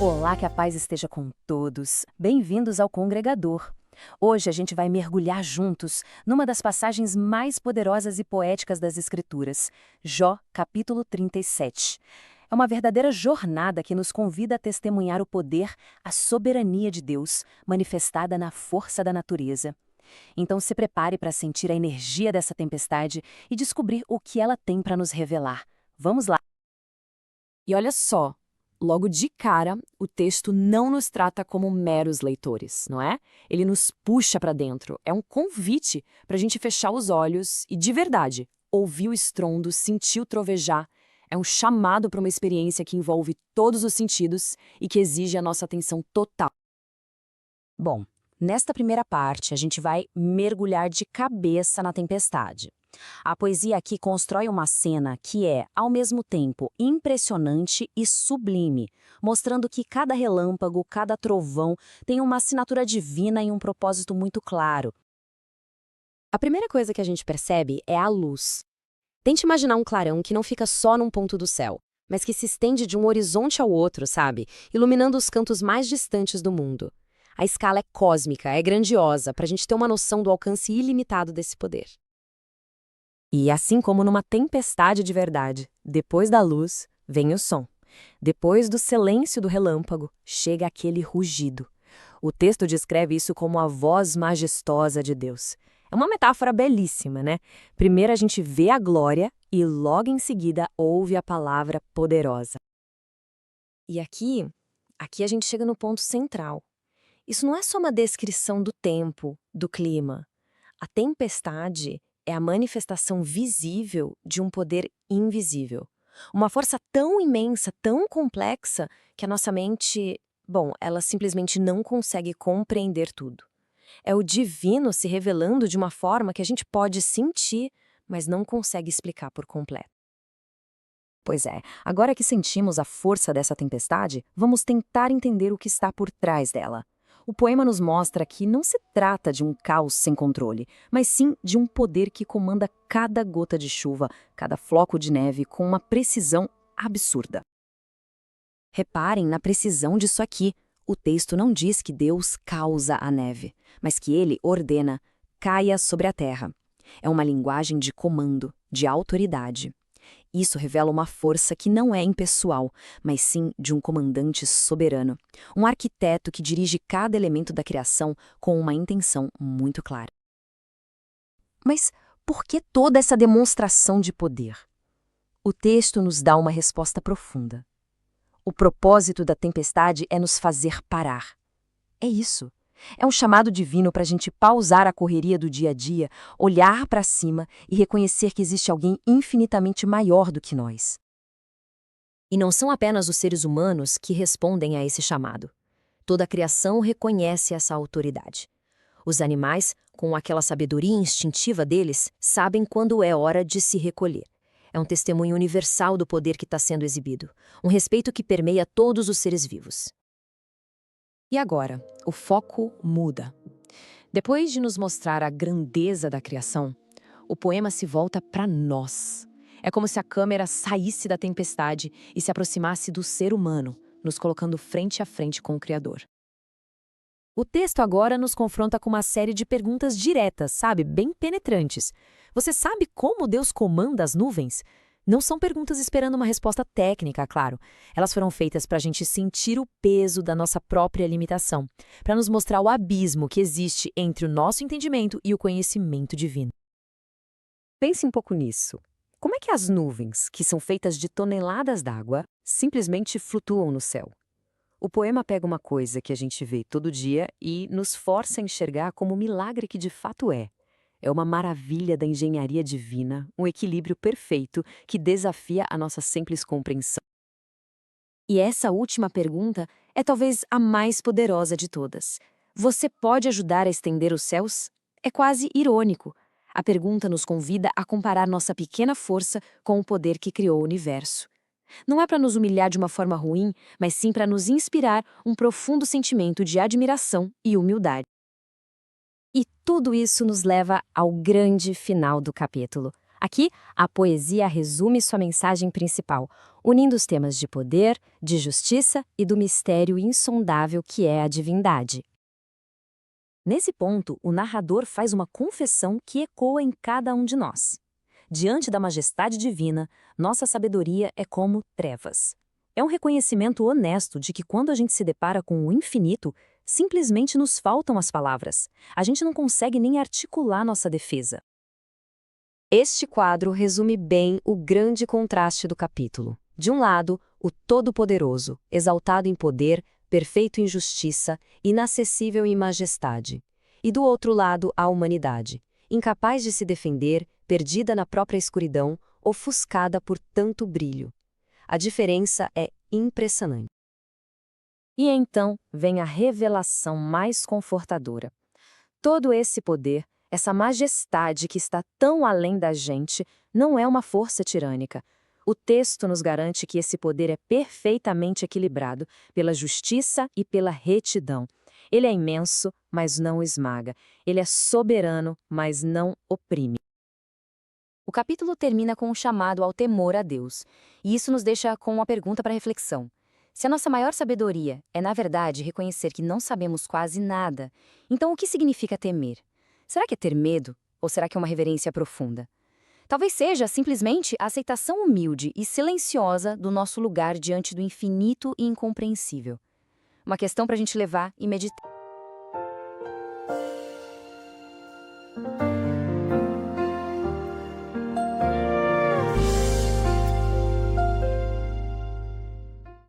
Olá, que a paz esteja com todos. Bem-vindos ao Congregador. Hoje a gente vai mergulhar juntos numa das passagens mais poderosas e poéticas das Escrituras, Jó, capítulo 37. É uma verdadeira jornada que nos convida a testemunhar o poder, a soberania de Deus, manifestada na força da natureza. Então se prepare para sentir a energia dessa tempestade e descobrir o que ela tem para nos revelar. Vamos lá! E olha só, logo de cara, o texto não nos trata como meros leitores, não é? Ele nos puxa para dentro. É um convite para a gente fechar os olhos e, de verdade, ouvir o estrondo, sentir o trovejar. É um chamado para uma experiência que envolve todos os sentidos e que exige a nossa atenção total. Bom, nesta primeira parte, a gente vai mergulhar de cabeça na tempestade. A poesia aqui constrói uma cena que é, ao mesmo tempo, impressionante e sublime, mostrando que cada relâmpago, cada trovão tem uma assinatura divina e um propósito muito claro. A primeira coisa que a gente percebe é a luz. Tente imaginar um clarão que não fica só num ponto do céu, mas que se estende de um horizonte ao outro, sabe? Iluminando os cantos mais distantes do mundo. A escala é cósmica, é grandiosa, para a gente ter uma noção do alcance ilimitado desse poder. E assim como numa tempestade de verdade, depois da luz, vem o som. Depois do silêncio do relâmpago, chega aquele rugido. O texto descreve isso como a voz majestosa de Deus. É uma metáfora belíssima, né? Primeiro a gente vê a glória e logo em seguida ouve a palavra poderosa. E aqui a gente chega no ponto central. Isso não é só uma descrição do tempo, do clima. A tempestade é a manifestação visível de um poder invisível. Uma força tão imensa, tão complexa, que a nossa mente, ela simplesmente não consegue compreender tudo. É o divino se revelando de uma forma que a gente pode sentir, mas não consegue explicar por completo. Pois é, agora que sentimos a força dessa tempestade, vamos tentar entender o que está por trás dela. O poema nos mostra que não se trata de um caos sem controle, mas sim de um poder que comanda cada gota de chuva, cada floco de neve com uma precisão absurda. Reparem na precisão disso aqui. O texto não diz que Deus causa a neve, mas que ele ordena, caia sobre a terra. É uma linguagem de comando, de autoridade. Isso revela uma força que não é impessoal, mas sim de um comandante soberano, um arquiteto que dirige cada elemento da criação com uma intenção muito clara. Mas por que toda essa demonstração de poder? O texto nos dá uma resposta profunda. O propósito da tempestade é nos fazer parar. É isso. É um chamado divino para a gente pausar a correria do dia a dia, olhar para cima e reconhecer que existe alguém infinitamente maior do que nós. E não são apenas os seres humanos que respondem a esse chamado. Toda a criação reconhece essa autoridade. Os animais, com aquela sabedoria instintiva deles, sabem quando é hora de se recolher. É um testemunho universal do poder que está sendo exibido, um respeito que permeia todos os seres vivos. E agora, o foco muda. Depois de nos mostrar a grandeza da criação, o poema se volta para nós. É como se a câmera saísse da tempestade e se aproximasse do ser humano, nos colocando frente a frente com o Criador. O texto agora nos confronta com uma série de perguntas diretas, sabe? Bem penetrantes. Você sabe como Deus comanda as nuvens? Não são perguntas esperando uma resposta técnica, claro. Elas foram feitas para a gente sentir o peso da nossa própria limitação, para nos mostrar o abismo que existe entre o nosso entendimento e o conhecimento divino. Pense um pouco nisso. Como é que as nuvens, que são feitas de toneladas d'água, simplesmente flutuam no céu? O poema pega uma coisa que a gente vê todo dia e nos força a enxergar como o milagre que de fato é. É uma maravilha da engenharia divina, um equilíbrio perfeito que desafia a nossa simples compreensão. E essa última pergunta é talvez a mais poderosa de todas. Você pode ajudar a estender os céus? É quase irônico. A pergunta nos convida a comparar nossa pequena força com o poder que criou o universo. Não é para nos humilhar de uma forma ruim, mas sim para nos inspirar um profundo sentimento de admiração e humildade. E tudo isso nos leva ao grande final do capítulo, Aqui, a poesia resume sua mensagem principal, unindo os temas de poder, de justiça e do mistério insondável que é a divindade. Nesse ponto, o narrador faz uma confissão que ecoa em cada um de nós. Diante da majestade divina, nossa sabedoria é como trevas. É um reconhecimento honesto de que quando a gente se depara com o infinito, simplesmente nos faltam as palavras. A gente não consegue nem articular nossa defesa. Este quadro resume bem o grande contraste do capítulo. De um lado, o Todo-Poderoso, exaltado em poder, perfeito em justiça, inacessível em majestade. E do outro lado, a humanidade, incapaz de se defender, perdida na própria escuridão, ofuscada por tanto brilho. A diferença é impressionante. E então vem a revelação mais confortadora. Todo esse poder, essa majestade que está tão além da gente, não é uma força tirânica. O texto nos garante que esse poder é perfeitamente equilibrado pela justiça e pela retidão. Ele é imenso, mas não esmaga. Ele é soberano, mas não oprime. O capítulo termina com um chamado ao temor a Deus, e isso nos deixa com uma pergunta para reflexão. Se a nossa maior sabedoria é, na verdade, reconhecer que não sabemos quase nada, então o que significa temer? Será que é ter medo? Ou será que é uma reverência profunda? Talvez seja simplesmente a aceitação humilde e silenciosa do nosso lugar diante do infinito e incompreensível. Uma questão para a gente levar e meditar.